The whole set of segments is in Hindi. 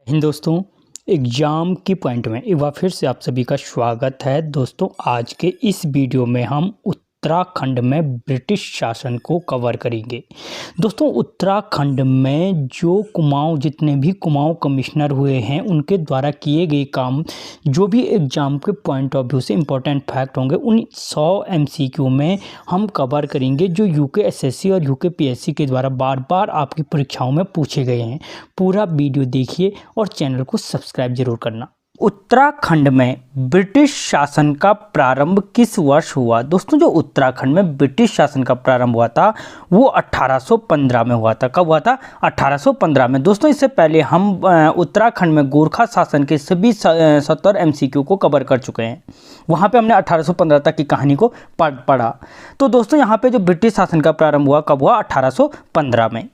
इन दोस्तों, एग्ज़ाम की पॉइंट में एक बार फिर से आप सभी का स्वागत है। दोस्तों, आज के इस वीडियो में हम उत्तराखंड में ब्रिटिश शासन को कवर करेंगे। दोस्तों, उत्तराखंड में जो जितने भी कुमाऊं कमिश्नर हुए हैं, उनके द्वारा किए गए काम जो भी एग्ज़ाम के पॉइंट ऑफ व्यू से इम्पोर्टेंट फैक्ट होंगे, उन 100 MCQ में हम कवर करेंगे जो यूके एसएससी और यूके पीएससी के द्वारा बार बार आपकी परीक्षाओं में पूछे गए हैं। पूरा वीडियो देखिए और चैनल को सब्सक्राइब जरूर करना। उत्तराखंड में ब्रिटिश शासन का प्रारंभ किस वर्ष हुआ? दोस्तों, जो उत्तराखंड में ब्रिटिश शासन का प्रारंभ हुआ था वो 1815 में हुआ था। कब हुआ था? 1815 में। दोस्तों, इससे पहले हम उत्तराखंड में गोरखा शासन के सभी 70 MCQ को कवर कर चुके हैं। वहाँ पे हमने 1815 तक की कहानी को पढ़ा। तो दोस्तों, यहाँ पे जो ब्रिटिश शासन का प्रारंभ हुआ कब हुआ? 1815 में।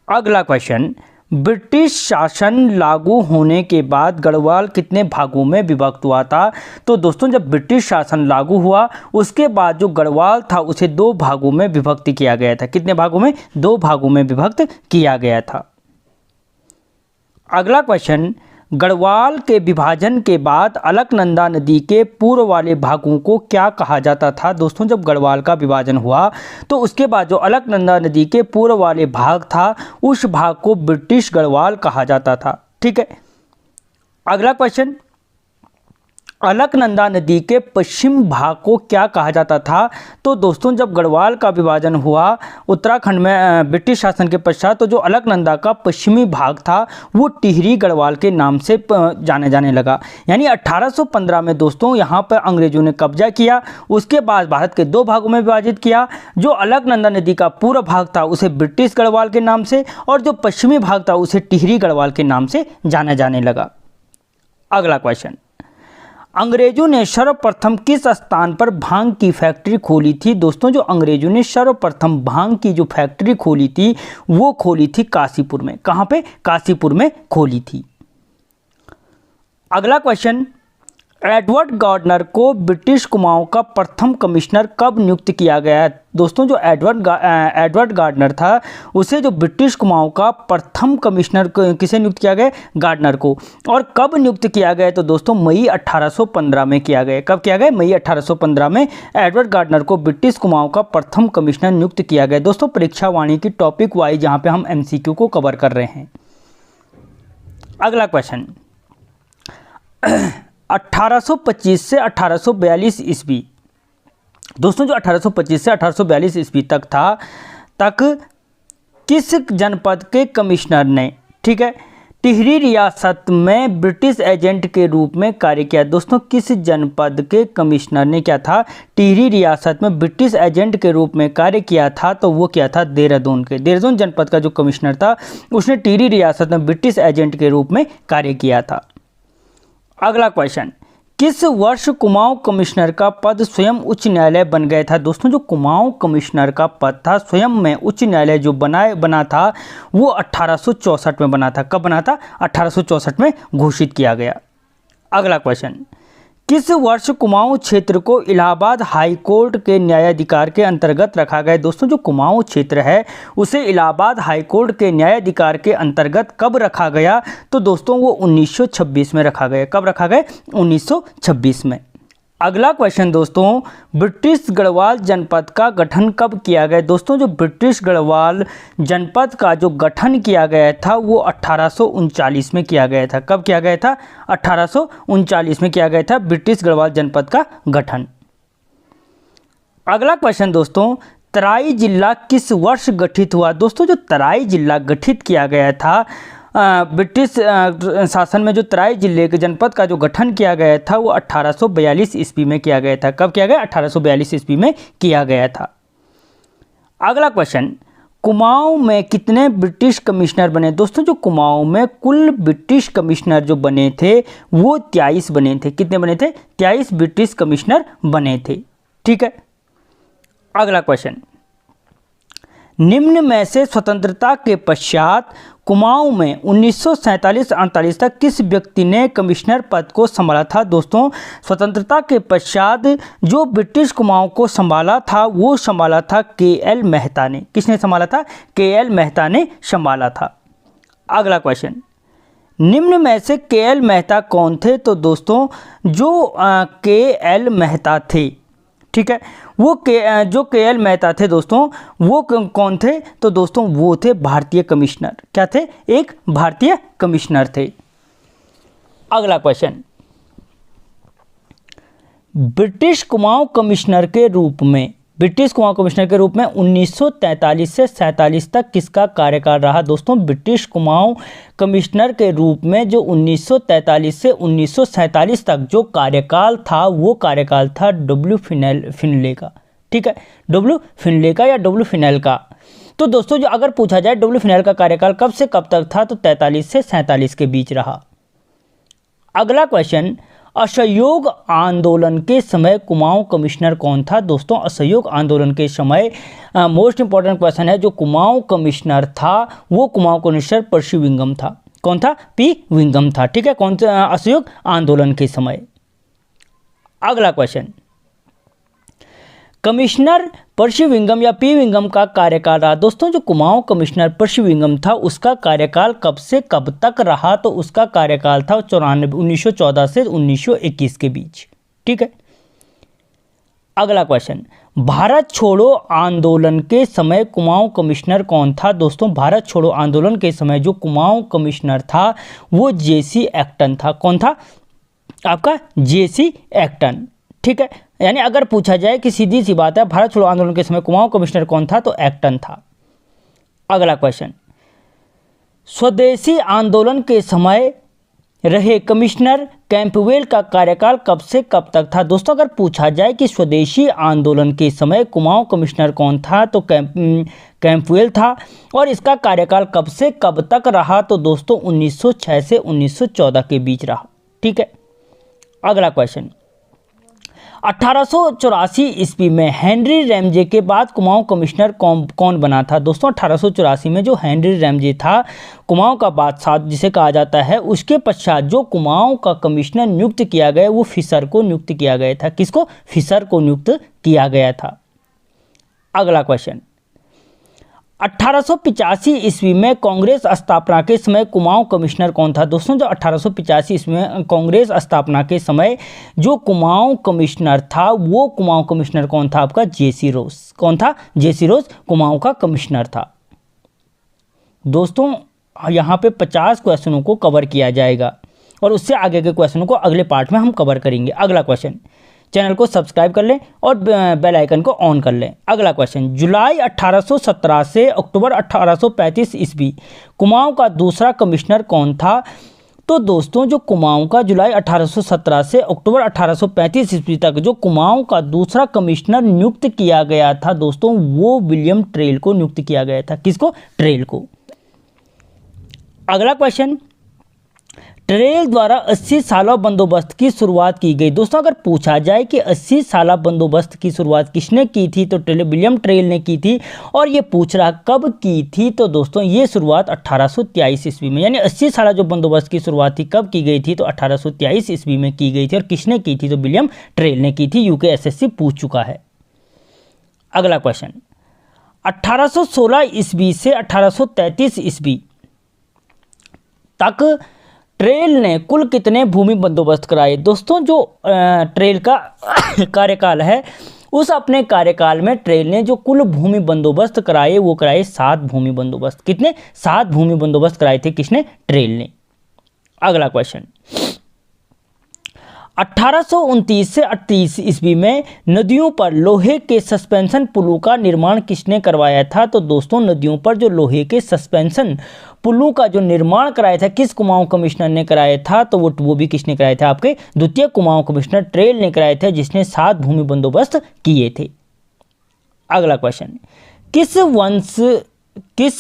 अगला क्वेश्चन, ब्रिटिश शासन लागू होने के बाद गढ़वाल कितने भागों में विभक्त हुआ था? तो दोस्तों, जब ब्रिटिश शासन लागू हुआ उसके बाद जो गढ़वाल था उसे 2 भागों में विभक्त किया गया था। कितने भागों में? 2 भागों में विभक्त किया गया था। अगला क्वेश्चन, गढ़वाल के विभाजन के बाद अलकनंदा नदी के पूर्व वाले भागों को क्या कहा जाता था? दोस्तों, जब गढ़वाल का विभाजन हुआ तो उसके बाद जो अलकनंदा नदी के पूर्व वाले भाग था उस भाग को ब्रिटिश गढ़वाल कहा जाता था। ठीक है। अगला क्वेश्चन, अलकनंदा नदी के पश्चिम भाग को क्या कहा जाता था? तो दोस्तों, जब गढ़वाल का विभाजन हुआ उत्तराखंड में ब्रिटिश शासन के पश्चात, तो जो अलकनंदा का पश्चिमी भाग था वो टिहरी गढ़वाल के नाम से जाने लगा। यानी 1815 में दोस्तों यहाँ पर अंग्रेजों ने कब्जा किया। उसके बाद भारत के 2 भागों में विभाजित किया। जो अलकनंदा नदी का पूर्व भाग था उसे ब्रिटिश गढ़वाल के नाम से, और जो पश्चिमी भाग था उसे टिहरी गढ़वाल के नाम से जाने लगा। अगला क्वेश्चन, अंग्रेजों ने सर्वप्रथम किस स्थान पर भांग की फैक्ट्री खोली थी? दोस्तों, जो अंग्रेजों ने सर्वप्रथम भांग की जो फैक्ट्री खोली थी वो खोली थी काशीपुर में। कहाँ पे? काशीपुर में खोली थी। अगला क्वेश्चन, एडवर्ड गार्डनर को ब्रिटिश कुमाऊं का प्रथम कमिश्नर कब नियुक्त किया गया? दोस्तों, जो एडवर्ड गार्डनर था उसे जो ब्रिटिश कुमाऊं का प्रथम कमिश्नर किसे नियुक्त किया गया? गार्डनर को। और कब नियुक्त किया गया? तो दोस्तों, मई 1815 में किया गया। कब किया गया? मई 1815 में एडवर्ड गार्डनर को ब्रिटिश कुमाऊं का प्रथम कमिश्नर नियुक्त किया गया। दोस्तों, परीक्षा वाणी की टॉपिक वाइज यहाँ पे हम MCQ को कवर कर रहे हैं। अगला क्वेश्चन, 1825 से 1842 ईस्वी। दोस्तों, जो 1825 से 1842 ईस्वी तक किस जनपद के कमिश्नर ने, ठीक है, टिहरी रियासत में ब्रिटिश एजेंट के रूप में कार्य किया? दोस्तों, किस जनपद के कमिश्नर ने क्या था? टिहरी रियासत में ब्रिटिश एजेंट के रूप में कार्य किया था। तो वो क्या था? देहरादून के। देहरादून जनपद का जो कमिश्नर था उसने टिहरी रियासत में ब्रिटिश एजेंट के रूप में कार्य किया था। अगला क्वेश्चन, किस वर्ष कुमाऊं कमिश्नर का पद स्वयं उच्च न्यायालय बन गया था? दोस्तों, जो कुमाऊं कमिश्नर का पद था स्वयं में उच्च न्यायालय जो बना था वो 1864 में बना था। कब बना था? 1864 में घोषित किया गया। अगला क्वेश्चन, किस वर्ष कुमाऊं क्षेत्र को इलाहाबाद हाई कोर्ट के न्यायाधिकार के अंतर्गत रखा गया? दोस्तों, जो कुमाऊं क्षेत्र है उसे इलाहाबाद हाई कोर्ट के न्यायाधिकार के अंतर्गत कब रखा गया? तो दोस्तों, वो 1926 में रखा गया। कब रखा गया? 1926 में। अगला क्वेश्चन दोस्तों, ब्रिटिश गढ़वाल जनपद का गठन कब किया गया? दोस्तों, जो ब्रिटिश गढ़वाल जनपद का जो गठन किया गया था वो 1839 में किया गया था। कब किया गया था? 1839 में किया गया था ब्रिटिश गढ़वाल जनपद का गठन। अगला क्वेश्चन दोस्तों, तराई जिला किस वर्ष गठित हुआ? दोस्तों, जो तराई जिला गठित किया गया था ब्रिटिश शासन में, जो तराई जिले के जनपद का जो गठन किया गया था वो 1842 ईस्वी में किया गया था। कब किया गया? 1842 ईस्वी में किया गया था। अगला क्वेश्चन, कुमाऊं में कितने ब्रिटिश कमिश्नर बने? दोस्तों, जो कुमाऊं में कुल ब्रिटिश कमिश्नर जो बने थे वो 23 बने थे। कितने बने थे? 23 ब्रिटिश कमिश्नर बने थे। ठीक है। अगला क्वेश्चन, निम्न में से स्वतंत्रता के पश्चात कुमाऊं में 1947-48 तक किस व्यक्ति ने कमिश्नर पद को संभाला था? दोस्तों, स्वतंत्रता के पश्चात जो ब्रिटिश कुमाऊं को संभाला था वो संभाला था KL मेहता ने। किसने संभाला था? KL मेहता ने संभाला था। अगला क्वेश्चन, निम्न में से के.एल. मेहता कौन थे? तो दोस्तों जो के.एल. मेहता थे, ठीक है, वो जो के.एल. मेहता थे दोस्तों, वो कौन थे? तो दोस्तों वो थे भारतीय कमिश्नर। क्या थे? एक भारतीय कमिश्नर थे। अगला क्वेश्चन, ब्रिटिश कुमाऊं कमिश्नर के रूप में 1943 से 47 तक किसका कार्यकाल रहा? दोस्तों बेटिश कुमाऊं कमिश्नर के रूप में जो 1943 से 1947 तक जो कार्यकाल था, वो कार्यकाल था डब्ल्यू फिनले का। ठीक है, डब्ल्यू फिनले का या डब्ल्यू फिनेल का। तो दोस्तों जो अगर पूछा जाए डब्ल्यू फिनेल का कार्यकाल कब से कब तक था, तो 43 से 47 के बीच रहा। अगला क्वेश्चन, असहयोग आंदोलन के समय कुमाऊं कमिश्नर कौन था? दोस्तों असहयोग आंदोलन के समय मोस्ट इंपॉर्टेंट क्वेश्चन है, जो कुमाऊं कमिश्नर था वो कुमाऊं कमिश्नर पर्सी विंगम था। कौन था? पी विंगम था। ठीक है, कौन सा? असहयोग आंदोलन के समय। अगला क्वेश्चन, कमिश्नर पर्सी विंगम या पी विंगम का कार्यकाल रहा। दोस्तों जो कुमाऊं कमिश्नर पर्सी विंगम था उसका कार्यकाल कब से कब तक रहा? तो उसका कार्यकाल था 1914 से 1921 के बीच। ठीक है। अगला क्वेश्चन, भारत छोड़ो आंदोलन के समय कुमाऊं कमिश्नर कौन था? दोस्तों भारत छोड़ो आंदोलन के समय जो कुमाऊं कमिश्नर था वो जेसी एक्टन था। कौन था? आपका जेसी एक्टन। ठीक है, यानी अगर पूछा जाए कि सीधी सी बात है भारत छोड़ो आंदोलन के समय कुमाऊं कमिश्नर कौन था, तो एक्टन था। अगला क्वेश्चन, स्वदेशी आंदोलन के समय रहे कमिश्नर कैंपवेल का कार्यकाल कब से कब तक था? दोस्तों अगर पूछा जाए कि स्वदेशी आंदोलन के समय कुमाऊं कमिश्नर कौन था, तो कैंपवेल था। और इसका कार्यकाल कब से कब तक रहा? तो दोस्तों 1906 से 1914 के बीच रहा। ठीक है। अगला क्वेश्चन, 1884 ईस्वी में हेनरी रैमजे के बाद कुमाऊं कमिश्नर कौन बना था? दोस्तों 1884 में जो हेनरी रैमजे था कुमाऊं का बादशाह जिसे कहा जाता है, उसके पश्चात जो कुमाऊं का कमिश्नर नियुक्त किया गया वो फिशर को नियुक्त किया गया था। किसको? फिशर को नियुक्त किया गया था। अगला क्वेश्चन, 1885 ईस्वी में कांग्रेस स्थापना के समय कुमाऊं कमिश्नर कौन था? दोस्तों जो 1885 ईस्वी में कांग्रेस स्थापना के समय जो कुमाऊं कमिश्नर था वो कुमाऊं कमिश्नर कौन था? आपका जेसी रोज। कौन था? जेसी रोज कुमाऊं का कमिश्नर था। दोस्तों यहाँ पे 50 क्वेश्चनों को कवर किया जाएगा और उससे आगे के क्वेश्चनों को अगले पार्ट में हम कवर करेंगे। अगला क्वेश्चन, चैनल को सब्सक्राइब कर लें और बेल आइकन को ऑन कर लें। अगला क्वेश्चन, जुलाई 1817 से अक्टूबर 1835 ईस्वी कुमाऊं का दूसरा कमिश्नर कौन था? तो दोस्तों जो कुमाऊं का जुलाई 1817 से अक्टूबर 1835 ईस्वी तक जो कुमाऊं का दूसरा कमिश्नर नियुक्त किया गया था दोस्तों, वो विलियम ट्रेल को नियुक्त किया गया था। किसको? ट्रेल को। अगला क्वेश्चन, ट्रेल द्वारा 80 साला बंदोबस्त की शुरुआत की गई। दोस्तों अगर पूछा जाए कि 80 साला बंदोबस्त की शुरुआत किसने की थी, तो विलियम ट्रेल ने की थी। और ये पूछ रहा कब की थी, तो दोस्तों ये शुरुआत 1823 ईस्वी में, यानी 80 साला जो बंदोबस्त की शुरुआत थी कब की गई थी, तो 1823 ईस्वी में की गई थी। और किसने की थी, तो विलियम ट्रेल ने की थी। यूकेएसएससी पूछ चुका है। अगला क्वेश्चन, 1816 ईस्वी से 1833 ईस्वी तक ट्रेल ने कुल कितने भूमि बंदोबस्त कराए? दोस्तों जो ट्रेल का कार्यकाल है उस अपने कार्यकाल में ट्रेल ने जो कुल भूमि बंदोबस्त कराए वो कराए 7 भूमि बंदोबस्त। कितने? 7 भूमि बंदोबस्त कराए थे। किसने? ट्रेल ने। अगला क्वेश्चन, 1829 से 38 ईस्वी में नदियों पर लोहे के सस्पेंशन पुलों का निर्माण किसने करवाया था? तो दोस्तों नदियों पर जो लोहे के सस्पेंशन पुलों का जो निर्माण कराया था किस कुमाऊं कमिश्नर ने कराया था? तो वो भी किसने कराया था? आपके द्वितीय कुमाऊं कमिश्नर ट्रेल ने कराया था, जिसने 7 भूमि बंदोबस्त किए थे। अगला क्वेश्चन, किस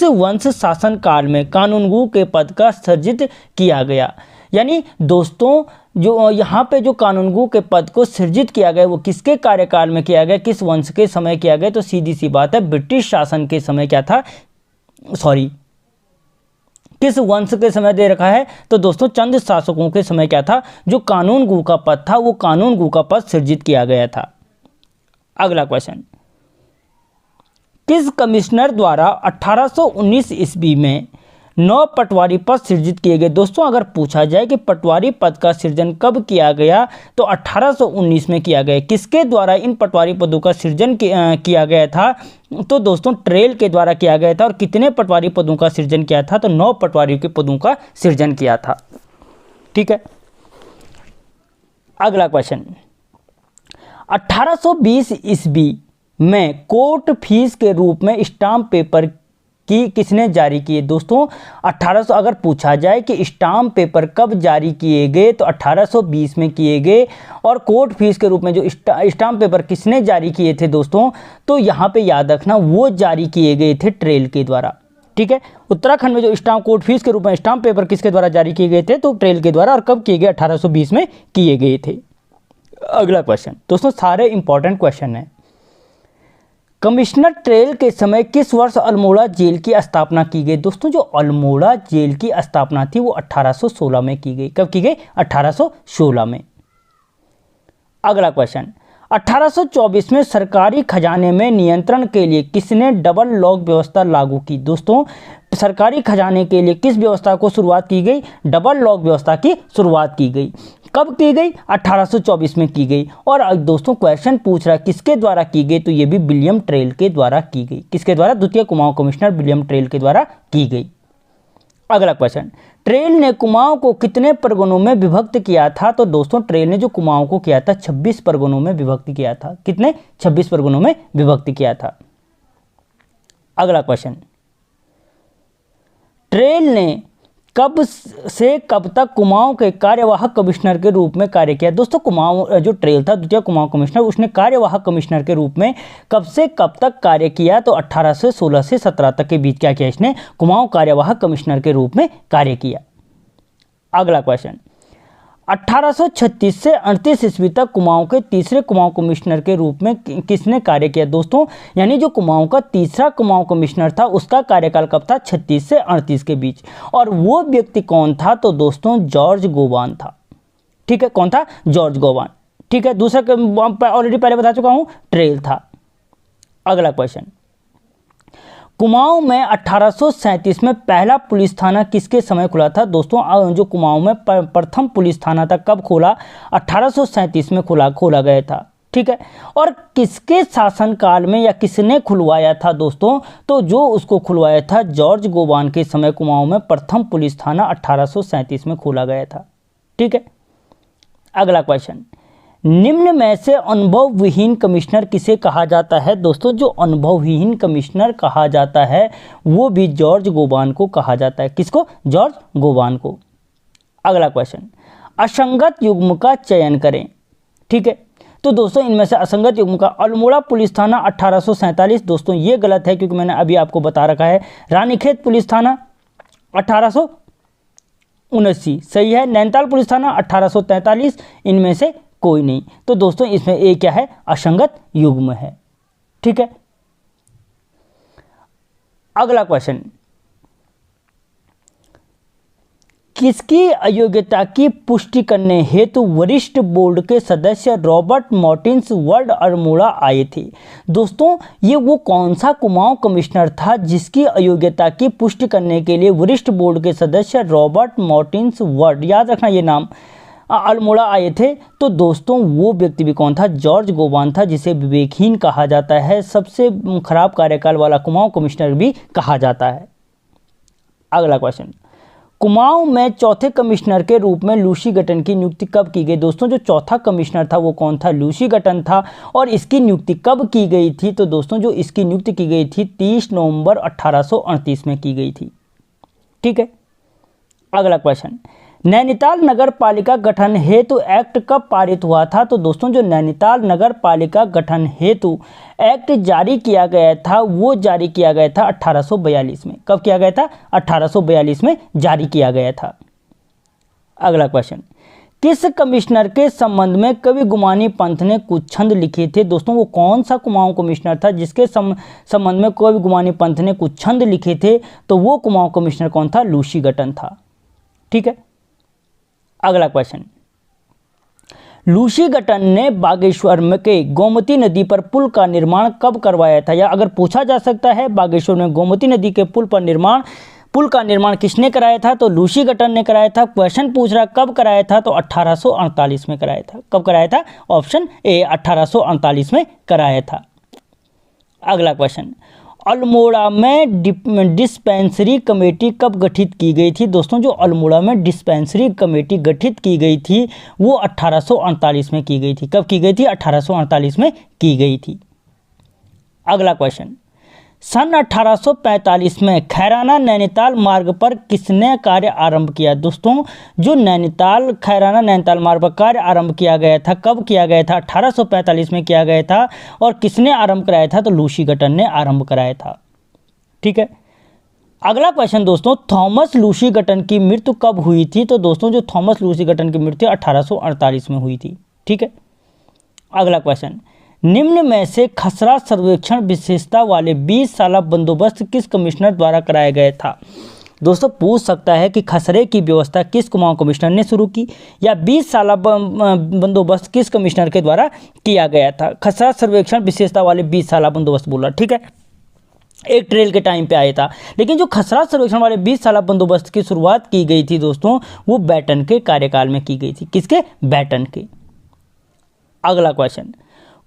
वंश शासन काल में कानूनगो के पद का सृजित किया गया? यानी दोस्तों जो यहाँ पे जो कानूनगो के पद को सृजित किया गया वो किसके कार्यकाल में किया गया, किस वंश के समय किया गया? तो सीधी सी बात है ब्रिटिश शासन के समय क्या था, किस वंश के समय दे रखा है? तो दोस्तों चंद शासकों के समय क्या था, जो कानूनगो का पद था वो कानूनगो का पद सृजित किया गया था। अगला क्वेश्चन, किस कमिश्नर द्वारा 1819 ईस्वी में 9 पटवारी पद सृजित किए गए। दोस्तों अगर पूछा जाए कि पटवारी पद का सृजन कब किया गया तो 1819 में किया गया। किसके द्वारा इन पटवारी पदों का सृजन किया गया था? तो दोस्तों ट्रेल के द्वारा किया गया था। और कितने पटवारी पदों का सृजन किया था? तो 9 पटवारी के पदों का सृजन किया था। ठीक है, अगला क्वेश्चन, 1820 ईस्वी में कोर्ट फीस के रूप में स्टाम्प पेपर की किसने जारी किए? दोस्तों 1800 अगर पूछा जाए कि स्टाम्प पेपर कब जारी किए गए तो 1820 में किए गए। और कोर्ट फीस के रूप में जो स्टाम्प पेपर किसने जारी किए थे दोस्तों? तो यहाँ पे याद रखना वो जारी किए गए थे ट्रेल के द्वारा। ठीक है, उत्तराखंड में जो स्टाम्प कोर्ट फीस के रूप में स्टाम्प पेपर किसके द्वारा जारी किए गए थे? तो ट्रेल के द्वारा। और कब किए गए? 1820 में किए गए थे। अगला क्वेश्चन, दोस्तों सारे इंपॉर्टेंट क्वेश्चन हैं। कमिश्नर ट्रेल के समय किस वर्ष अल्मोड़ा जेल की स्थापना की गई? दोस्तों जो अल्मोड़ा जेल की स्थापना थी वो 1816 में की गई। कब की गई? 1816 में। अगला क्वेश्चन, 1824 में सरकारी खजाने में नियंत्रण के लिए किसने डबल लॉक व्यवस्था लागू की? दोस्तों सरकारी खजाने के लिए किस व्यवस्था को शुरुआत की गई? डबल लॉक व्यवस्था की शुरुआत की गई। कब की गई? 1824 में की गई। और दोस्तों क्वेश्चन पूछ रहा है किसके द्वारा की गई? तो ये भी विलियम ट्रेल के द्वारा की गई। किसके द्वारा? द्वितीय कुमाऊं कमिश्नर विलियम ट्रेल के द्वारा की गई। अगला क्वेश्चन, ट्रेल ने कुमाऊं को कितने परगनों में विभक्त किया था? तो दोस्तों ट्रेल ने जो कुमाऊं को किया था 26 परगनों में विभक्त किया था। कितने? 26 परगनों में विभक्त किया था। अगला क्वेश्चन, ट्रेल ने कब से कब तक कुमाऊं के कार्यवाहक कमिश्नर के रूप में कार्य किया? दोस्तों कुमाऊं जो ट्रेल था द्वितीय कुमाऊं कमिश्नर, उसने कार्यवाहक कमिश्नर के रूप में कब से कब तक कार्य किया? तो 1816 से 17 तक के बीच क्या किया इसने? कुमाऊं कार्यवाहक कमिश्नर के रूप में कार्य किया। अगला क्वेश्चन, 1836 से 38 ईस्वी तक कुमाऊं के तीसरे कुमाऊं कमिश्नर के रूप में किसने कार्य किया? दोस्तों यानी जो कुमाऊं का तीसरा कुमाऊं कमिश्नर था उसका कार्यकाल कब था? 36 से 38 के बीच। और वो व्यक्ति कौन था? तो दोस्तों जॉर्ज गोवान था। ठीक है, कौन था? जॉर्ज गोवान। ठीक है, दूसरा ऑलरेडी पहले बता चुका हूं, ट्रेल था। अगला क्वेश्चन, कुमाऊं में 1837 में पहला पुलिस थाना किसके समय खुला था? दोस्तों जो कुमाऊं में प्रथम पुलिस थाना था कब खोला? 1837 में खोला गया था। ठीक है, और किसके शासनकाल में या किसने खुलवाया था दोस्तों? तो जो उसको खुलवाया था जॉर्ज गोवान के समय कुमाऊं में प्रथम पुलिस थाना 1837 में खोला गया था। ठीक है, अगला क्वेश्चन, निम्न में से अनुभव विहीन कमिश्नर किसे कहा जाता है? दोस्तों जो अनुभव विहीन कमिश्नर कहा जाता है वो भी जॉर्ज गोवान को कहा जाता है। किसको? जॉर्ज गोवान को। अगला क्वेश्चन, असंगत युग्म का चयन करें। ठीक है, तो दोस्तों इनमें से असंगत युग्म का अल्मोड़ा पुलिस थाना 1847। दोस्तों ये गलत है क्योंकि मैंने अभी आपको बता रखा है। रानीखेत पुलिस थाना 1879 सही है। नैनीताल पुलिस थाना 1843, इनमें से कोई नहीं। तो दोस्तों इसमें ए क्या है? असंगत युग्म है। ठीक है, अगला क्वेश्चन, किसकी अयोग्यता की पुष्टि करने हेतु वरिष्ठ बोर्ड के सदस्य रॉबर्ट मार्टिन्स वर्ल्ड अल्मोड़ा आए थे? दोस्तों ये वो कौन सा कुमाऊं कमिश्नर था जिसकी अयोग्यता की पुष्टि करने के लिए वरिष्ठ बोर्ड के सदस्य रॉबर्ट मार्टिन्स वर्ल्ड, याद रखना ये नाम, अल्मोड़ा आए थे? तो दोस्तों वो व्यक्ति भी कौन था? जॉर्ज गोवान था, जिसे विवेकहीन कहा जाता है, सबसे खराब कार्यकाल वाला कुमाऊं कमिश्नर भी कहा जाता है। अगला क्वेश्चन, कुमाऊं में चौथे कमिश्नर के रूप में लूसी गटन की नियुक्ति कब की गई? दोस्तों जो चौथा कमिश्नर था वो कौन था? लूसी गटन था। और इसकी नियुक्ति कब की गई थी? तो दोस्तों जो इसकी नियुक्ति की गई थी 30 नवंबर 1838 में की गई थी। ठीक है, अगला क्वेश्चन, नैनीताल नगर पालिका गठन हेतु एक्ट कब पारित हुआ था? तो दोस्तों जो नैनीताल नगर पालिका गठन हेतु एक्ट जारी किया गया था वो जारी किया गया था 1842 में। कब किया गया था? 1842 में जारी किया गया था। अगला क्वेश्चन, किस कमिश्नर के संबंध में कवि गुमानी पंथ ने कुछ छंद लिखे थे? दोस्तों वो कौन सा कुमाऊं कमिश्नर था जिसके संबंध में कवि गुमानी पंथ ने कुछ छंद लिखे थे? तो वो कुमाऊं कमिश्नर कौन था? लूसी गटन था। ठीक है, अगला क्वेश्चन, लूसी गटन ने बागेश्वर के गोमती नदी पर पुल का निर्माण कब करवाया था? या अगर पूछा जा सकता है बागेश्वर में गोमती नदी के पुल पर निर्माण पुल का निर्माण किसने कराया था? तो लूसी गटन ने कराया था। क्वेश्चन पूछ रहा कब कराया था? तो 1848 में कराया था। कब कराया था? ऑप्शन ए 1848 में कराया था। अगला क्वेश्चन, अल्मोड़ा में डिस्पेंसरी कमेटी कब गठित की गई थी? दोस्तों जो अल्मोड़ा में डिस्पेंसरी कमेटी गठित की गई थी वो 1848 में की गई थी। कब की गई थी? 1848 में की गई थी। अगला क्वेश्चन, सन 1845 में खैराना नैनीताल मार्ग पर किसने कार्य आरंभ किया? दोस्तों जो खैराना नैनीताल मार्ग पर कार्य आरंभ किया गया था, कब किया गया था? 1845 में किया गया था। और किसने आरंभ कराया था? तो लूसी गटन ने आरंभ कराया था। ठीक है। अगला क्वेश्चन दोस्तों, थॉमस लूसी गटन की मृत्यु कब हुई थी? तो दोस्तों जो थॉमस लूसी गटन की मृत्यु 1848 में हुई थी। ठीक है। अगला क्वेश्चन, निम्न में से खसरा सर्वेक्षण विशेषता वाले 20 साला बंदोबस्त किस कमिश्नर द्वारा कराया गया था? दोस्तों पूछ सकता है कि खसरे की व्यवस्था किस कुमाऊं कमिश्नर ने शुरू की, या 20 साला बंदोबस्त किस कमिश्नर के द्वारा किया गया था? खसरा सर्वेक्षण विशेषता वाले 20 साला बंदोबस्त बोला। ठीक है, एक ट्रेल के टाइम पे आया था। लेकिन जो खसरा सर्वेक्षण वाले 20 साला बंदोबस्त की शुरुआत की गई थी दोस्तों, वो बैटन के कार्यकाल में की गई थी। किसके? बैटन के। अगला क्वेश्चन,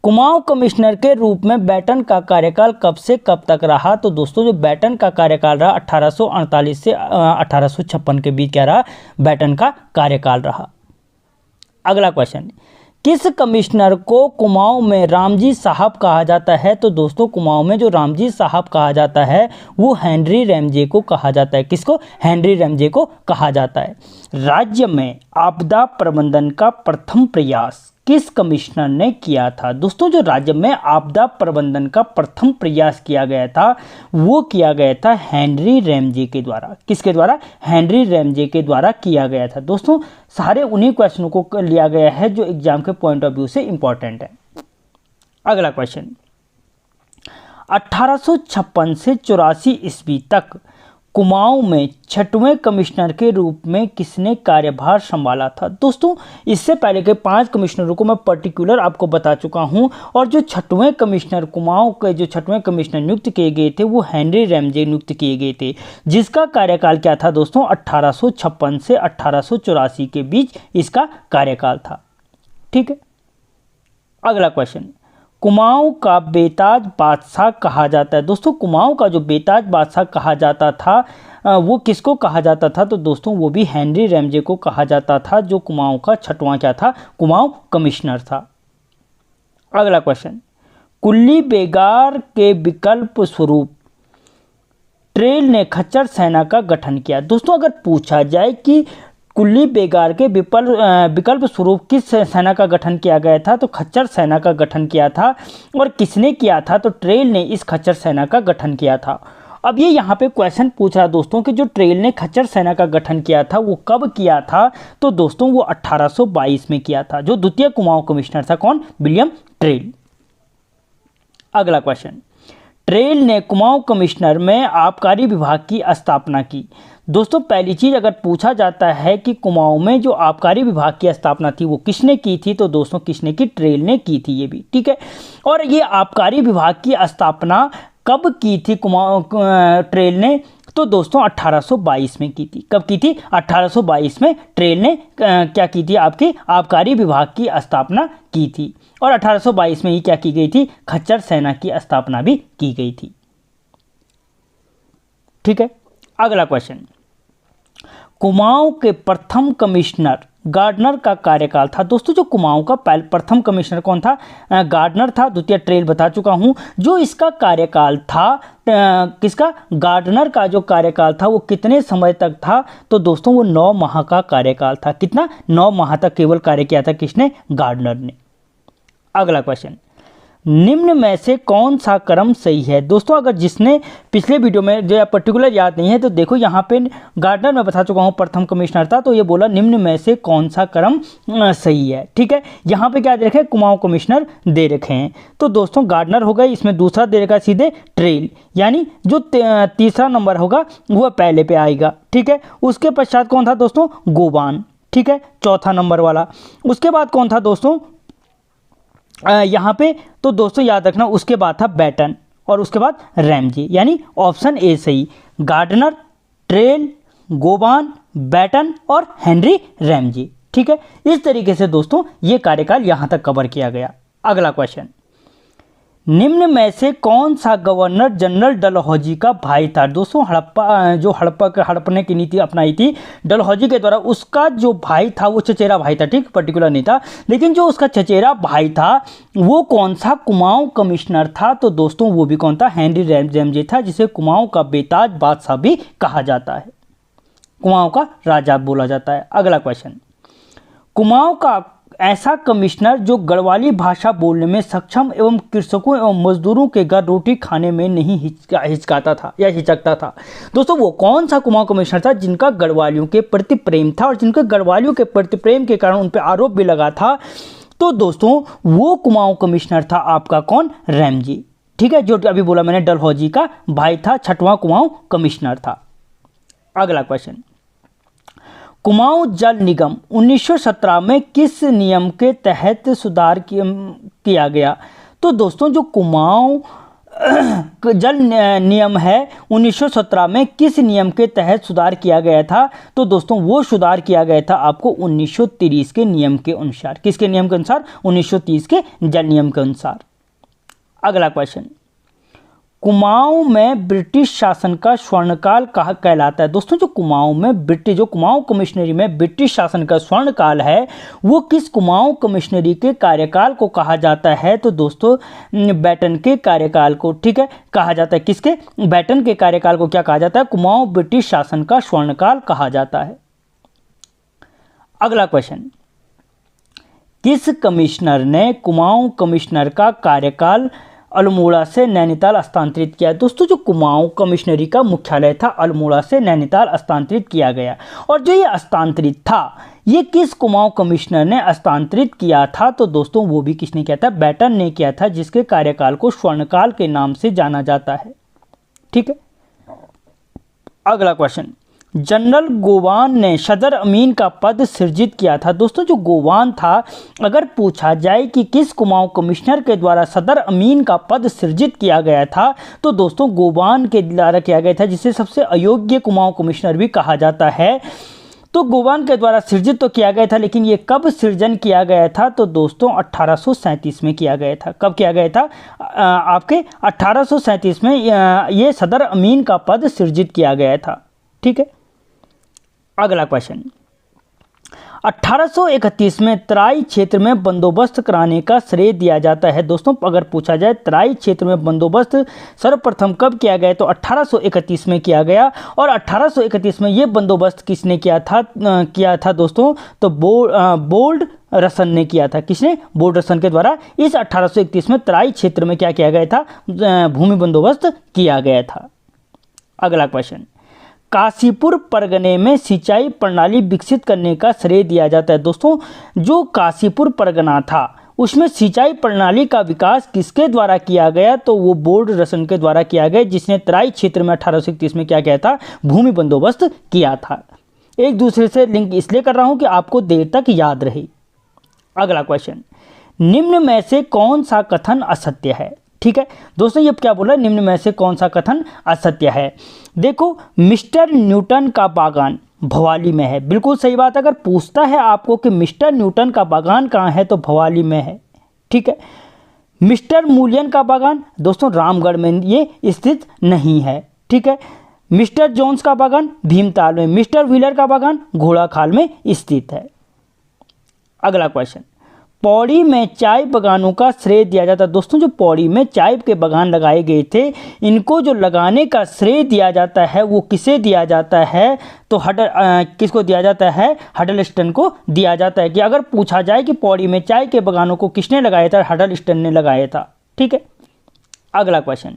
कुमाऊं कमिश्नर के रूप में बैटन का कार्यकाल कब से कब तक रहा? तो दोस्तों जो बैटन का कार्यकाल रहा 1848 से 1856 के बीच क्या रहा? बैटन का कार्यकाल रहा। अगला क्वेश्चन, किस कमिश्नर को कुमाऊं में रामजी साहब कहा जाता है? तो दोस्तों कुमाऊं में जो रामजी साहब कहा जाता है वो हेनरी रैमजे को कहा जाता है। किसको? हेनरी रैमजे को कहा जाता है। राज्य में आपदा प्रबंधन का प्रथम प्रयास किस कमिश्नर ने किया था? दोस्तों जो राज्य में आपदा प्रबंधन का प्रथम प्रयास किया गया था वो किया गया था हेनरी रैमजे के द्वारा। किसके द्वारा? हेनरी रैमजे के द्वारा किया गया था। दोस्तों सारे उन्हीं क्वेश्चनों को लिया गया है जो एग्जाम के पॉइंट ऑफ व्यू से इंपॉर्टेंट है। अगला क्वेश्चन, 1856 से 84 ईस्वी तक कुमाऊं में 6वें कमिश्नर के रूप में किसने कार्यभार संभाला था? दोस्तों इससे पहले के 5 कमिश्नरों को मैं पर्टिकुलर आपको बता चुका हूं। और जो 6वें कमिश्नर कुमाऊं के जो 6वें कमिश्नर नियुक्त किए गए थे वो हेनरी रैमजे नियुक्त किए गए थे, जिसका कार्यकाल क्या था दोस्तों? 1856 से 1884 के बीच इसका कार्यकाल था। ठीक है। अगला क्वेश्चन, कुमाऊं का बेताज बादशाह कहा जाता है। दोस्तों कुमाऊं का जो बेताज बादशाह कहा जाता था वो किसको कहा जाता था? तो दोस्तों वो भी हेनरी रैमजे को कहा जाता था, जो कुमाऊं का 6वां क्या था? कुमाऊं कमिश्नर था। अगला क्वेश्चन, कुल्ली बेगार के विकल्प स्वरूप ट्रेल ने खच्चर सेना का गठन किया। दोस्तों अगर पूछा जाए कि कुल्ली बेगार के विकल्प स्वरूप किस सेना का गठन किया गया था, तो खच्चर सेना का गठन किया था। और किसने किया था? तो ट्रेल ने इस खच्चर सेना का गठन किया था। अब ये यहाँ पे क्वेश्चन पूछ रहा दोस्तों कि जो ट्रेल ने खच्चर सेना का गठन किया था वो कब किया था? तो दोस्तों वो 1822 में किया था। जो द्वितीय कुमाऊं कमिश्नर था कौन? William trail. अगला क्वेश्चन, ट्रेल ने कुमाऊं कमिश्नर में आबकारी विभाग की स्थापना की। दोस्तों पहली चीज़ अगर पूछा जाता है कि कुमाऊं में जो आबकारी विभाग की स्थापना थी वो किसने की थी, तो दोस्तों किसने की? ट्रेल ने की थी ये भी। ठीक है। और ये आबकारी विभाग की स्थापना कब की थी ट्रेल ने? तो दोस्तों 1822 में की थी। कब की थी? 1822 में ट्रेल ने क्या की थी? आपकी आबकारी विभाग की स्थापना की थी। और 1822 में ही क्या की गई थी? खच्चर सेना की स्थापना भी की गई थी। ठीक है। अगला क्वेश्चन, कुमाऊं के प्रथम कमिश्नर गार्डनर का कार्यकाल था। दोस्तों जो कुमाऊं का प्रथम कमिश्नर कौन था? गार्डनर था। द्वितीय ट्रेल बता चुका हूं। जो इसका कार्यकाल था किसका? गार्डनर का जो कार्यकाल था वो कितने समय तक था? तो दोस्तों वो 9 माह का कार्यकाल था। कितना? 9 माह तक केवल कार्य किया था। किसने? गार्डनर ने। अगला क्वेश्चन, निम्न में से कौन सा क्रम सही है? दोस्तों अगर जिसने पिछले वीडियो में जो पर्टिकुलर याद नहीं है तो देखो यहाँ पे गार्डनर में बता चुका हूँ प्रथम कमिश्नर था, तो ये बोला निम्न में से कौन सा क्रम सही है। ठीक है। यहाँ पे क्या दे रखे हैं? कुमाऊं कमिश्नर दे रखे हैं। तो दोस्तों गार्डनर हो गए, इसमें दूसरा दे रखा है सीधे ट्रेल, यानी जो तीसरा नंबर होगा वह पहले पे आएगा। ठीक है। उसके पश्चात कौन था दोस्तों? गोबान। ठीक है, चौथा नंबर वाला। उसके बाद कौन था दोस्तों? यहाँ पे तो दोस्तों याद रखना उसके बाद था बैटन और उसके बाद रैमजे, यानी ऑप्शन ए सही। गार्डनर, ड्रेल, गोबान, बैटन और हेनरी रैमजी। ठीक है, इस तरीके से दोस्तों ये कार्यकाल यहाँ तक कवर किया गया। अगला क्वेश्चन, निम्न में से कौन सा गवर्नर जनरल डलहौजी का भाई था? दोस्तों हड़पने की नीति अपनाई थी डलहौजी के द्वारा, उसका जो भाई था वो चचेरा भाई था, ठीक, पर्टिकुलर नहीं था, लेकिन जो उसका चचेरा भाई था वो कौन सा कुमाऊं कमिश्नर था? तो दोस्तों वो भी कौन था? हेनरी रैमजे था, जिसे कुमाऊं का बेताज बादशाह भी कहा जाता है, कुमाऊं का राजा बोला जाता है। अगला क्वेश्चन, कुमाऊं का ऐसा कमिश्नर जो गढ़वाली भाषा बोलने में सक्षम एवं कृषकों एवं मजदूरों के घर रोटी खाने में नहीं हिचकाता था या हिचकता था। दोस्तों वो कौन सा कुमाऊं कमिश्नर था जिनका गढ़वालियों के प्रति प्रेम था और जिनके गढ़वालियों के प्रति प्रेम के कारण उन पर आरोप भी लगा था? तो दोस्तों वो कुमाऊं कमिश्नर था आपका कौन? रैमजी। ठीक है, जो अभी बोला मैंने डलहौजी का भाई था, 6वां कुमाऊं कमिश्नर था। अगला क्वेश्चन, कुमाऊं जल निगम 1917 में किस नियम के तहत सुधार किया गया? तो दोस्तों जो कुमाऊं जल नियम है 1917 में किस नियम के तहत सुधार किया गया था? तो दोस्तों वो सुधार किया गया था आपको 1930 के नियम के अनुसार। किसके नियम के अनुसार? 1930 के जल नियम के अनुसार। अगला क्वेश्चन, कुमाऊं में ब्रिटिश शासन का स्वर्णकाल कहा कहलाता है? दोस्तों जो कुमाऊं में जो कुमाऊं कमिश्नरी में ब्रिटिश शासन का स्वर्णकाल है वो किस कुमाऊं कमिश्नरी के कार्यकाल को कहा जाता है? तो दोस्तों बैटन के कार्यकाल को, ठीक है, कहा जाता है। किसके? बैटन के कार्यकाल को क्या कहा जाता है? कुमाऊं ब्रिटिश शासन का स्वर्णकाल कहा जाता है। अगला क्वेश्चन, किस कमिश्नर ने कुमाऊं कमिश्नर का कार्यकाल अल्मोड़ा से नैनीताल स्थानांतरित किया? दोस्तों जो कुमाऊं कमिश्नरी का मुख्यालय था अल्मोड़ा से नैनीताल स्थानांतरित किया गया, और जो ये स्थानांतरित था ये किस कुमाऊं कमिश्नर ने स्थानांतरित किया था? तो दोस्तों वो भी किसने किया था? बैटन ने किया था, जिसके कार्यकाल को स्वर्णकाल के नाम से जाना जाता है। ठीक है, अगला क्वेश्चन, जनरल गोवान ने सदर अमीन का पद सृजित किया था? दोस्तों जो गोवान था, अगर पूछा जाए कि किस कुमाऊं कमिश्नर के द्वारा सदर अमीन का पद सृजित किया गया था, तो दोस्तों गोवान के द्वारा किया गया था, जिसे सबसे अयोग्य कुमाऊं कमिश्नर भी कहा जाता है। तो गोवान के द्वारा सृजित तो किया गया था, लेकिन ये कब सृजन किया गया था? तो दोस्तों 1837 में किया गया था। कब किया गया था? आपके 1837 में ये सदर अमीन का पद सृजित किया गया था। ठीक है, अगला क्वेश्चन, 1831 में तराई क्षेत्र में बंदोबस्त कराने का श्रेय दिया जाता है। दोस्तों अगर पूछा जाए तराई क्षेत्र में बंदोबस्त सर्वप्रथम कब किया गया, तो 1831 में किया गया। और 1831 में ये बंदोबस्त किसने किया था दोस्तों? तो बोल्ड रसन ने किया था। किसने? बोल्ड रसन के द्वारा इस 1831 में तराई क्षेत्र में क्या किया गया था? भूमि बंदोबस्त किया गया था। अगला क्वेश्चन, काशीपुर परगने में सिंचाई प्रणाली विकसित करने का श्रेय दिया जाता है। दोस्तों जो काशीपुर परगना था उसमें सिंचाई प्रणाली का विकास किसके द्वारा किया गया? तो वो बोल्ड रसन के द्वारा किया गया, जिसने तराई क्षेत्र में 1831 में क्या किया था? भूमि बंदोबस्त किया था। एक दूसरे से लिंक इसलिए कर रहा हूं कि आपको देर तक याद रहे। अगला क्वेश्चन, निम्न में से कौन सा कथन असत्य है? ठीक है दोस्तों, ये क्या बोला? निम्न में से कौन सा कथन असत्य है? देखो, मिस्टर न्यूटन का बागान भवाली में है, बिल्कुल सही बात। अगर पूछता है आपको कि मिस्टर न्यूटन का बागान कहाँ है, तो भवाली में है। ठीक है, मिस्टर मूलियन का बागान दोस्तों रामगढ़ में ये स्थित नहीं है। ठीक है, मिस्टर जोन्स का बागान भीमताल में, मिस्टर व्हीलर का बागान घोड़ाखाल में स्थित है। अगला क्वेश्चन, पौड़ी में चाय बागानों का श्रेय दिया जाता है। दोस्तों जो पौड़ी में चाय के बागान लगाए गए थे, इनको जो लगाने का श्रेय दिया जाता है वो किसे दिया जाता है? तो किसको दिया जाता है? हडलस्टन को दिया जाता है। कि अगर पूछा जाए कि पौड़ी में चाय के बागानों को किसने लगाया था? हडलस्टन ने लगाया था। ठीक है, अगला क्वेश्चन,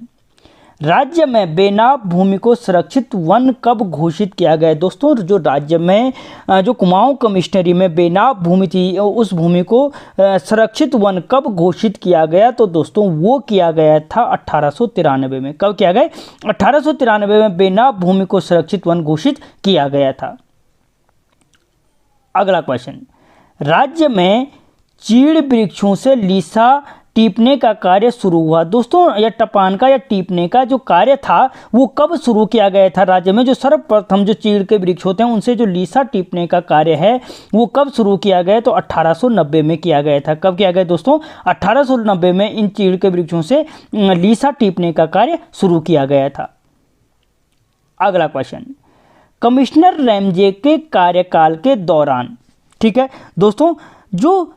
राज्य में बेनाम भूमि को सुरक्षित वन कब घोषित किया गया? दोस्तों जो राज्य में जो कुमाऊं कमिश्नरी में बेनाम भूमि थी, उस भूमि को सुरक्षित वन कब घोषित किया गया? तो दोस्तों वो किया गया था 1893 में। कब किया गया? 1893 में बेनाम भूमि को सुरक्षित वन घोषित किया गया था। अगला क्वेश्चन, राज्य में चीड़ वृक्षों से लीसा टीपने का कार्य शुरू हुआ। दोस्तों या टपान का या टीपने का जो कार्य था वो कब शुरू किया गया था राज्य में? जो सर्वप्रथम जो चीड़ के वृक्ष होते हैं उनसे जो लीसा टीपने का कार्य है वो कब शुरू किया गया? तो 1890 में किया गया था। कब किया गया दोस्तों? 1890 में इन चीड़ के वृक्षों से लीसा टीपने का कार्य शुरू किया गया था। अगला क्वेश्चन, कमिश्नर रैमजे के कार्यकाल के दौरान, ठीक है दोस्तों, जो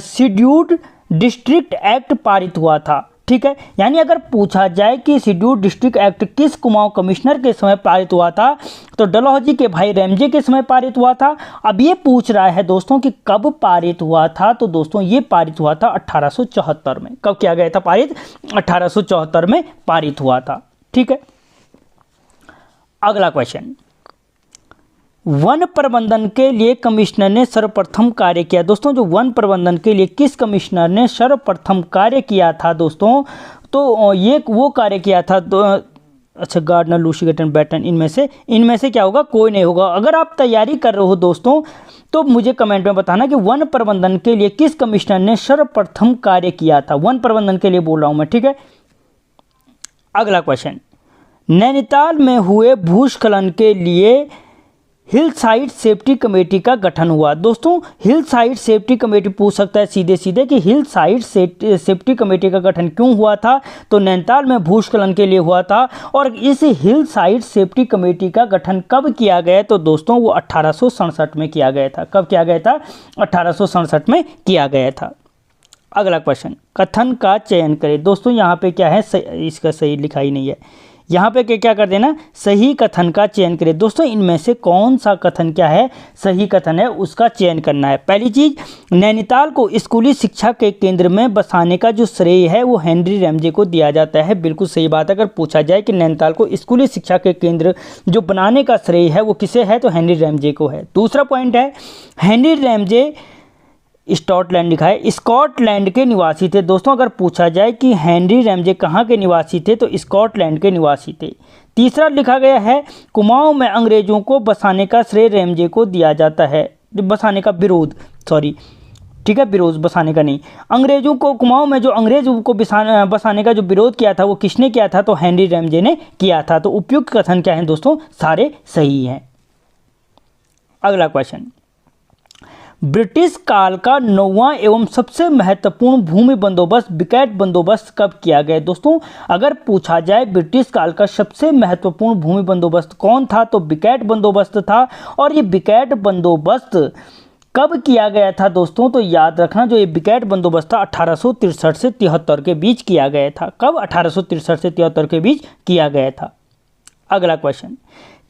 शेड्यूल्ड डिस्ट्रिक्ट एक्ट पारित हुआ था, ठीक है, यानी अगर पूछा जाए कि शेड्यूल्ड डिस्ट्रिक्ट एक्ट किस कुमाऊं कमिश्नर के समय पारित हुआ था, तो डलहौजी के भाई रैमजे के समय पारित हुआ था। अब ये पूछ रहा है दोस्तों कि कब पारित हुआ था, तो दोस्तों ये पारित हुआ था 1874 में। कब किया गया था पारित? 1874 में पारित हुआ था, ठीक है। अगला क्वेश्चन, वन प्रबंधन के लिए कमिश्नर ने सर्वप्रथम कार्य किया। दोस्तों जो वन प्रबंधन के लिए किस कमिश्नर ने सर्वप्रथम कार्य किया था दोस्तों? तो ये वो कार्य किया था अच्छा, गार्डनर, लूसी गटन, बैटन, इनमें से क्या होगा? कोई नहीं होगा। अगर आप तैयारी कर रहे हो दोस्तों तो मुझे कमेंट में बताना कि वन प्रबंधन के लिए किस कमिश्नर ने सर्वप्रथम कार्य किया था। वन प्रबंधन के लिए बोल रहा हूं मैं, ठीक है। अगला क्वेश्चन, नैनीताल में हुए भूस्खलन के लिए हिल साइड सेफ्टी कमेटी का गठन हुआ। दोस्तों हिल साइड सेफ्टी कमेटी पूछ सकता है सीधे सीधे कि हिल साइड सेफ्टी कमेटी का गठन क्यों हुआ था? तो नैनीताल में भूस्खलन के लिए हुआ था। और इस हिल साइड सेफ्टी कमेटी का गठन कब किया गया? तो दोस्तों वो 1867 में किया गया था। कब किया गया था? 1867 में किया गया था। अगला क्वेश्चन, कथन का चयन करें। दोस्तों यहाँ पे क्या है, इसका सही लिखा ही नहीं है, यहाँ पे क्या कर देना, सही कथन का चयन करें। दोस्तों इनमें से कौन सा कथन क्या है, सही कथन है, उसका चयन करना है। पहली चीज, नैनीताल को स्कूली शिक्षा के केंद्र में बसाने का जो श्रेय है वो हेनरी रैमजे को दिया जाता है। बिल्कुल सही बात है। अगर पूछा जाए कि नैनीताल को स्कूली शिक्षा के केंद्र जो बनाने का श्रेय है वो किसे है, तो हेनरी रैमजे को है। दूसरा पॉइंट है, हेनरी रैमजे स्कॉटलैंड लिखा है, स्कॉटलैंड के निवासी थे। दोस्तों अगर पूछा जाए कि हेनरी रैमजे कहाँ के निवासी थे, तो स्कॉटलैंड के निवासी थे। तीसरा लिखा गया है, कुमाऊं में अंग्रेजों को बसाने का श्रेय रैमजे को दिया जाता है। बसाने का विरोध, सॉरी, ठीक है, विरोध, बसाने का नहीं। अंग्रेजों को, कुमाऊं में जो अंग्रेजों को बसाने का जो विरोध किया था वो किसने किया था, तो हेनरी रैमजे ने किया था। तो उपयुक्त कथन क्या है दोस्तों, सारे सही हैं। अगला क्वेश्चन, ब्रिटिश काल का 9वां एवं सबसे महत्वपूर्ण भूमि बंदोबस्त बिकैट बंदोबस्त कब किया गया? दोस्तों अगर पूछा जाए ब्रिटिश काल का सबसे महत्वपूर्ण भूमि बंदोबस्त कौन था, तो बिकैट बंदोबस्त था। और ये बिकैट बंदोबस्त कब किया गया था दोस्तों? तो याद रखना, जो ये बिकैट बंदोबस्त था 1863 से 73 के बीच किया गया था। कब? 1863 से 73 के बीच किया गया था। अगला क्वेश्चन,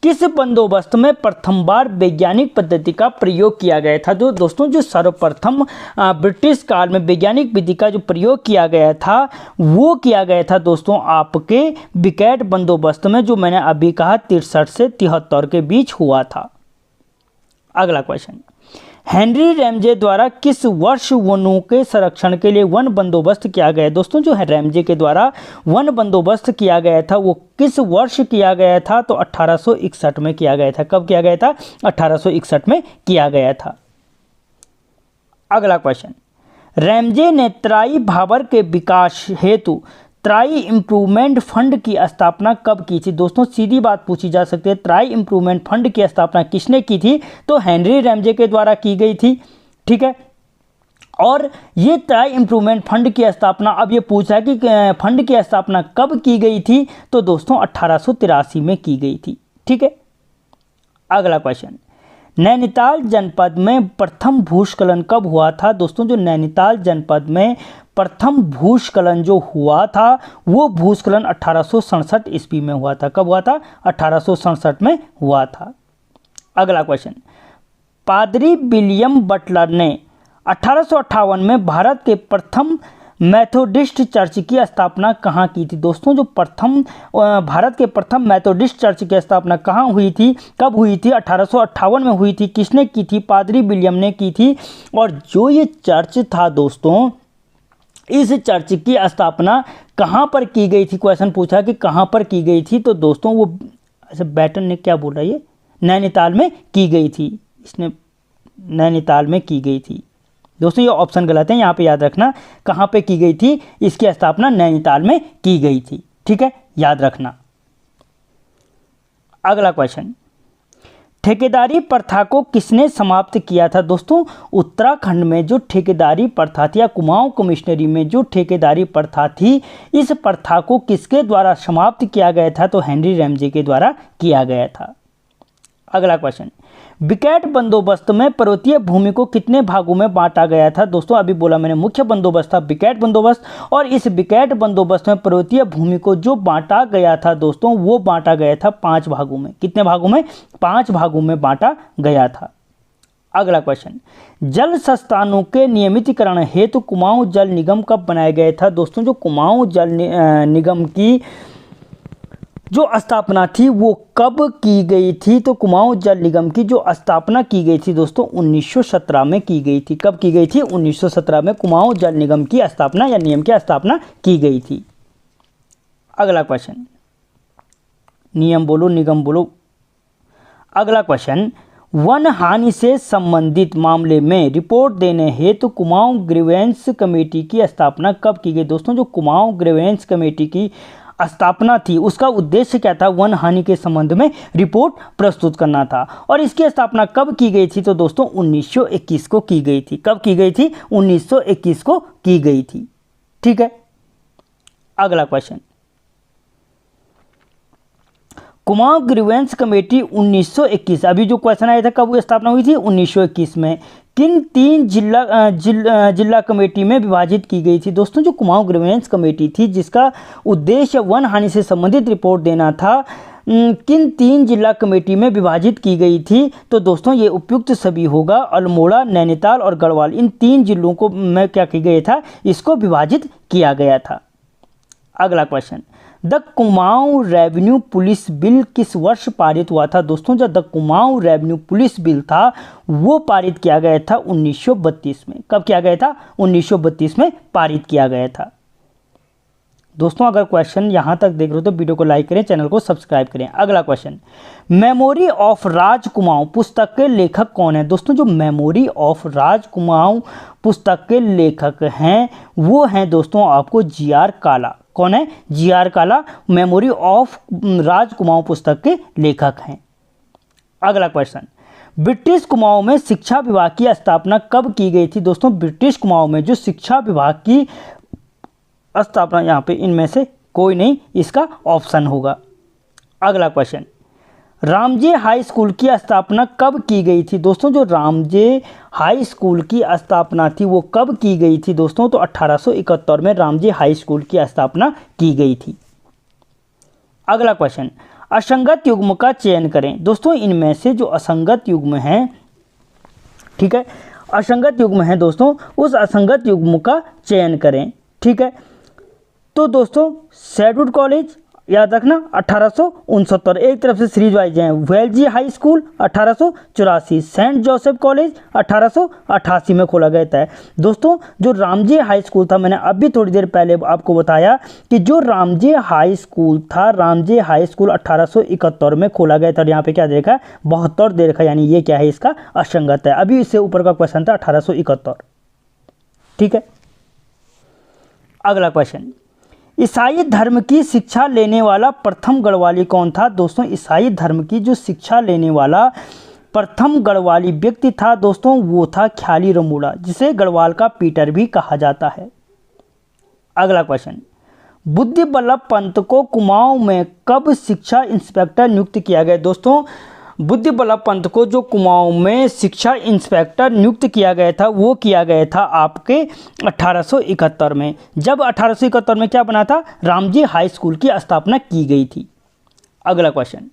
किस बंदोबस्त में प्रथम बार वैज्ञानिक पद्धति का प्रयोग किया गया था? जो दोस्तों जो सर्वप्रथम ब्रिटिश काल में वैज्ञानिक विधि का जो प्रयोग किया गया था वो किया गया था दोस्तों आपके बिकैट बंदोबस्त में, जो मैंने अभी कहा 63 से 73 के बीच हुआ था। अगला क्वेश्चन, हेनरी रैमजे द्वारा किस वर्ष वनों के संरक्षण के लिए वन बंदोबस्त किया गया? दोस्तों जो है रैमजे के द्वारा वन बंदोबस्त किया गया था वो किस वर्ष किया गया था? तो 1861 में किया गया था। कब किया गया था? 1861 में किया गया था। अगला क्वेश्चन, रैमजे ने तराई भाबर के विकास हेतु तराई इम्प्रूवमेंट फंड की स्थापना कब की थी? दोस्तों सीधी बात पूछी जा सकती है, तराई इम्प्रूवमेंट फंड की स्थापना किसने की थी? तो हेनरी रैमजे के द्वारा की गई थी, ठीक है। और ये तराई इम्प्रूवमेंट फंड की स्थापना, अब ये पूछा कि फंड की स्थापना कब की गई थी? तो दोस्तों 1883 में की गई थी, ठीक है। अगला क्वेश्चन, नैनीताल जनपद में प्रथम भूस्खलन कब हुआ था? दोस्तों जो नैनीताल जनपद में प्रथम भूस्खलन जो हुआ था वो भूस्खलन 1867 ईस्वी में हुआ था। कब हुआ था? 1867 में हुआ था। अगला क्वेश्चन, पादरी विलियम बटलर ने 1858 में भारत के प्रथम मेथोडिस्ट चर्च की स्थापना कहाँ की थी? दोस्तों जो भारत के प्रथम मेथोडिस्ट चर्च की स्थापना कहाँ हुई थी, कब हुई थी? 1858 में हुई थी। किसने की थी? पादरी विलियम ने की थी। और जो ये चर्च था दोस्तों, इस चर्च की स्थापना कहाँ पर की गई थी? क्वेश्चन पूछा कि कहाँ पर की गई थी, तो दोस्तों वो, अच्छा बैटन ने क्या बोला, ये नैनीताल में की गई थी। इसने नैनीताल में की गई थी, दोस्तों ये ऑप्शन गलत है, यहाँ पे याद रखना कहाँ पे की गई थी, इसकी स्थापना नैनीताल में की गई थी। ठीक है, याद रखना। अगला क्वेश्चन, ठेकेदारी प्रथा को किसने समाप्त किया था? दोस्तों उत्तराखंड में जो ठेकेदारी प्रथा थी या कुमाऊं कमिश्नरी में जो ठेकेदारी प्रथा थी, इस प्रथा को किसके द्वारा समाप्त किया गया था? तो हेनरी रैमजे के द्वारा किया गया था। अगला क्वेश्चन, विकेट बंदोबस्त में पर्वतीय भूमि को कितने भागों में बांटा गया था? दोस्तों अभी बोला मैंने, मुख्य बंदोबस्त था विकेट बंदोबस्त, और इस विकेट बंदोबस्त में पर्वतीय भूमि को जो बांटा गया था दोस्तों, वो बांटा गया था 5 भागों में। कितने भागों में? 5 भागों में बांटा गया था। अगला क्वेश्चन, जल संस्थानों के नियमितीकरण हेतु कुमाऊं जल निगम कब बनाया गया था? दोस्तों जो कुमाऊं जल निगम की जो स्थापना थी वो कब की गई थी? तो कुमाऊं जल निगम की जो स्थापना की गई थी दोस्तों 1917 में की गई थी। कब की गई थी? 1917 में कुमाऊं जल निगम की स्थापना या नियम की स्थापना की गई थी। अगला क्वेश्चन, नियम बोलो निगम बोलो। अगला क्वेश्चन, वन हानि से संबंधित मामले में रिपोर्ट देने हेतु कुमाऊं ग्रीवेंस कमेटी की स्थापना कब की गई? दोस्तों जो कुमाऊं ग्रीवेंस कमेटी की स्थापना थी उसका उद्देश्य क्या था? वन हानि के संबंध में रिपोर्ट प्रस्तुत करना था। और इसकी स्थापना कब की गई थी? तो दोस्तों 1921 को की गई थी। कब की गई थी? 1921 को की गई थी। ठीक है, अगला क्वेश्चन, कुमाऊं ग्रीवेंस कमेटी 1921, अभी जो क्वेश्चन आया था कब स्थापना हुई थी? 1921 में। किन 3 जिला कमेटी में विभाजित की गई थी? दोस्तों जो कुमाऊं ग्रीवेंस कमेटी थी जिसका उद्देश्य वन हानि से संबंधित रिपोर्ट देना था, किन 3 जिला कमेटी में विभाजित की गई थी? तो दोस्तों ये उपयुक्त सभी होगा, अल्मोड़ा, नैनीताल और गढ़वाल। इन 3 जिलों को में क्या किया गया था? इसको विभाजित किया गया था। अगला question, the Kumaon revenue police bill किस वर्ष पारित हुआ था? दोस्तों जो the Kumaon revenue police bill था वो पारित किया गया था 1932 में। कब किया गया था? 1932 में पारित किया गया था। दोस्तों अगर क्वेश्चन यहाँ तक देख रहे हो तो वीडियो को लाइक करें, चैनल को सब्सक्राइब करें। अगला क्वेश्चन, मेमोरी ऑफ राज कुमाऊं पुस्तक के लेखक कौन है? दोस्तों जो मेमोरी ऑफ राज कुमाऊं पुस्तक के लेखक हैं वो हैं दोस्तों आपको जी.आर. काला। कौन है? जी.आर. काला मेमोरी ऑफ राज कुमाऊं पुस्तक के लेखक हैं। अगला क्वेश्चन, ब्रिटिश कुमाऊं में शिक्षा विभाग की स्थापना कब की गई थी? दोस्तों ब्रिटिश कुमाऊं में जो शिक्षा विभाग की स्थापना, यहाँ पे इनमें से कोई नहीं इसका ऑप्शन होगा। अगला क्वेश्चन, रामजे हाई स्कूल की स्थापना कब की गई थी? दोस्तों जो रामजे हाई स्कूल की स्थापना थी वो कब की गई थी? दोस्तों तो 1871 में रामजे हाई स्कूल की स्थापना की गई थी। अगला क्वेश्चन, असंगत युग्म का चयन करें। दोस्तों इनमें से जो असंगत युग्म हैं, ठीक है, असंगत युग्म है दोस्तों, उस असंगत युग्म का चयन करें। ठीक है, तो दोस्तों शेड्यूल्ड कॉलेज याद रखना 1869, एक तरफ से सीरीज वाइज हैं। वेल्जी high school 1884, saint Joseph college 1888 में खोला गया था। दोस्तों जो रामजे हाई स्कूल था, मैंने अभी थोड़ी देर पहले आपको बताया कि जो रामजे हाई स्कूल था, रामजे हाई स्कूल 1871 में खोला गया था। और यहाँ पे क्या देखा? 72 दे रखा, यानी ये क्या है? इसका असंगत है। अभी इससे ऊपर का क्वेश्चन था 1871। ठीक है, अगला क्वेश्चन, ईसाई धर्म की शिक्षा लेने वाला प्रथम गढ़वाली कौन था? दोस्तों ईसाई धर्म की जो शिक्षा लेने वाला प्रथम गढ़वाली व्यक्ति था दोस्तों वो था ख्याली रमूड़ा, जिसे गढ़वाल का पीटर भी कहा जाता है। अगला क्वेश्चन, बुद्धि बल्लभ पंत को कुमाऊं में कब शिक्षा इंस्पेक्टर नियुक्त किया गया? दोस्तों बुद्धि बल्लभ पंत को जो कुमाऊं में शिक्षा इंस्पेक्टर नियुक्त किया गया था वो किया गया था आपके 1871 में। जब 1871 में क्या बना था? रामजी हाई स्कूल की स्थापना की गई थी। अगला क्वेश्चन,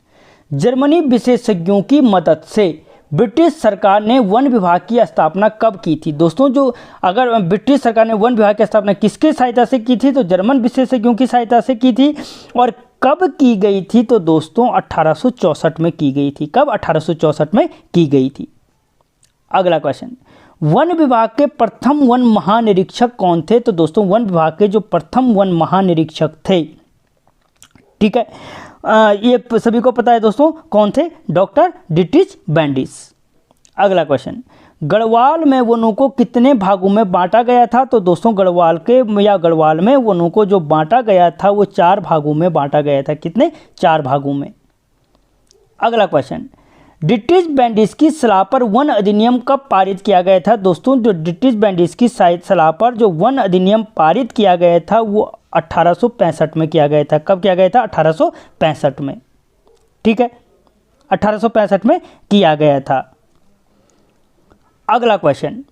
जर्मनी विशेषज्ञों की मदद से ब्रिटिश सरकार ने वन विभाग की स्थापना कब की थी? दोस्तों जो अगर ब्रिटिश सरकार ने वन विभाग की स्थापना किसकी सहायता से की थी? तो जर्मन विशेषज्ञों की सहायता से की थी। और कब की गई थी? तो दोस्तों 1864 में की गई थी। कब? 1864 में की गई थी। अगला क्वेश्चन, वन विभाग के प्रथम वन महानिरीक्षक कौन थे? तो दोस्तों वन विभाग के जो प्रथम वन महानिरीक्षक थे, ठीक है, ये सभी को पता है दोस्तों कौन थे? Doctor Dietrich Brandis. अगला क्वेश्चन, गढ़वाल में वनों को कितने भागों में बांटा गया था? तो दोस्तों गढ़वाल में वनों को जो बांटा गया था वो 4 भागों में बांटा गया था। कितने? 4 भागों में। अगला क्वेश्चन, ब्रिटिश बैंडिश की सलाह पर वन अधिनियम कब पारित किया गया था? दोस्तों जो ब्रिटिश बैंडिश की सलाह पर जो वन अधिनियम पारित किया गया था वो 1865 में किया गया था। कब किया गया था? 1865 में। ठीक है, 1865 में किया गया था। अगला क्वेश्चन,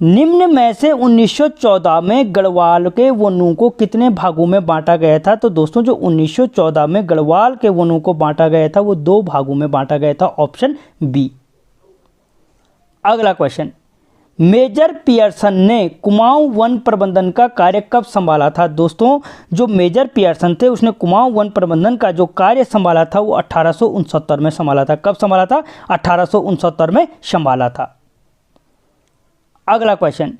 निम्न में से 1914 में गढ़वाल के वनों को कितने भागों में बांटा गया था? तो दोस्तों जो 1914 में गढ़वाल के वनों को बांटा गया था वो 2 भागों में बांटा गया था। Option B. अगला क्वेश्चन, मेजर पियर्सन ने कुमाऊं वन प्रबंधन का कार्य कब संभाला था? दोस्तों जो मेजर पियर्सन थे उसने कुमाऊं वन प्रबंधन का जो कार्य संभाला था वो 1869 में संभाला था। कब संभाला था? 1869 में संभाला था। अगला क्वेश्चन,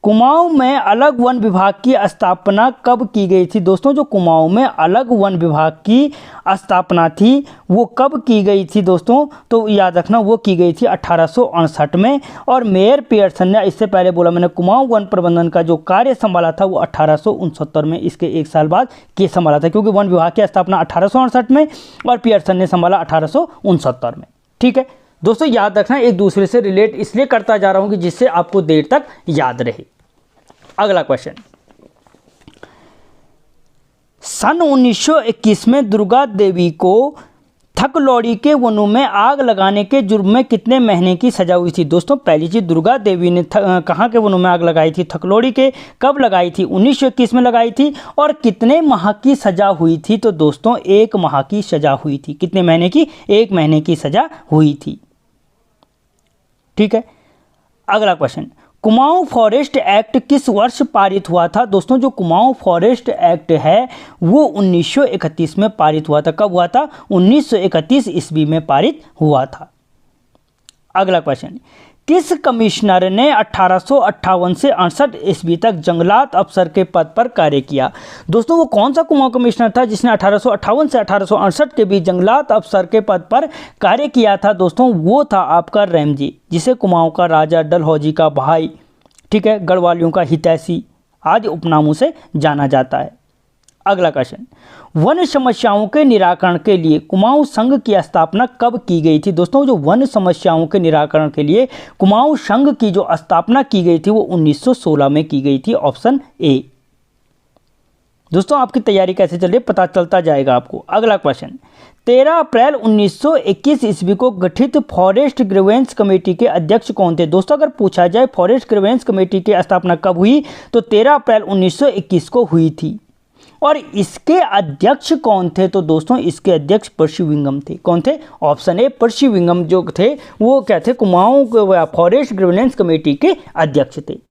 कुमाऊं में अलग वन विभाग की स्थापना कब की गई थी? दोस्तों जो कुमाऊं में अलग वन विभाग की स्थापना थी वो कब की गई थी? दोस्तों तो याद रखना वो की गई थी 1868 में। और मेयर पियर्सन ने, इससे पहले बोला मैंने, कुमाऊं वन प्रबंधन का जो कार्य संभाला था वो 1869 में, इसके 1 साल बाद के संभाला था, क्योंकि वन विभाग की स्थापना 1868 में और पियर्सन ने संभाला 1869 में। ठीक है दोस्तों, याद रखना, एक दूसरे से रिलेट इसलिए करता जा रहा हूं कि जिससे आपको देर तक याद रहे। अगला क्वेश्चन, सन 1921 में दुर्गा देवी को थकलौड़ी के वनों में आग लगाने के जुर्म में कितने महीने की सजा हुई थी? दोस्तों पहली चीज, दुर्गा देवी ने कहाँ के वनों में आग लगाई थी? थकलौड़ी के। कब लगाई थी? 1921 में लगाई थी। और कितने माह की सजा हुई थी? तो दोस्तों 1 माह की सजा हुई थी। कितने महीने की? 1 महीने की सजा हुई थी। ठीक है, अगला क्वेश्चन, कुमाऊं फॉरेस्ट एक्ट किस वर्ष पारित हुआ था? दोस्तों जो कुमाऊं फॉरेस्ट एक्ट है वो 1931 में पारित हुआ था। कब हुआ था? 1931 ईस्वी में पारित हुआ था। अगला क्वेश्चन, किस कमिश्नर ने 1858 से 68 ईस्वी तक जंगलात अफसर के पद पर कार्य किया? दोस्तों वो कौन सा कुमाऊं कमिश्नर था जिसने 1858 से 1868 के बीच जंगलात अफसर के पद पर कार्य किया था? दोस्तों वो था आपका रैमजी, जिसे कुमाऊं का राजा, डलहौजी का भाई, ठीक है, गढ़वालियों का हितैषी आदि उपनामों से जाना जाता है। अगला क्वेश्चन, वन समस्याओं के निराकरण के लिए कुमाऊं संघ की स्थापना कब की गई थी? दोस्तों जो वन समस्याओं के निराकरण के लिए कुमाऊं संघ की जो स्थापना की गई थी वो 1916 में की गई थी। Option A. दोस्तों आपकी तैयारी कैसे चल रही है पता चलता जाएगा आपको। अगला क्वेश्चन, 13 अप्रैल 1921 ईस्वी को गठित फॉरेस्ट ग्रीवेंस कमेटी के अध्यक्ष कौन थे? दोस्तों अगर पूछा जाए फॉरेस्ट ग्रीवेंस कमेटी की स्थापना कब हुई तो 13 अप्रैल 1921 को हुई थी। और इसके अध्यक्ष कौन थे? तो दोस्तों इसके अध्यक्ष परशुविंगम थे। कौन थे? ऑप्शन ए, परशुविंगम जो थे वो क्या थे? कुमाऊं फॉरेस्ट ग्रीवेंस कमेटी के अध्यक्ष थे।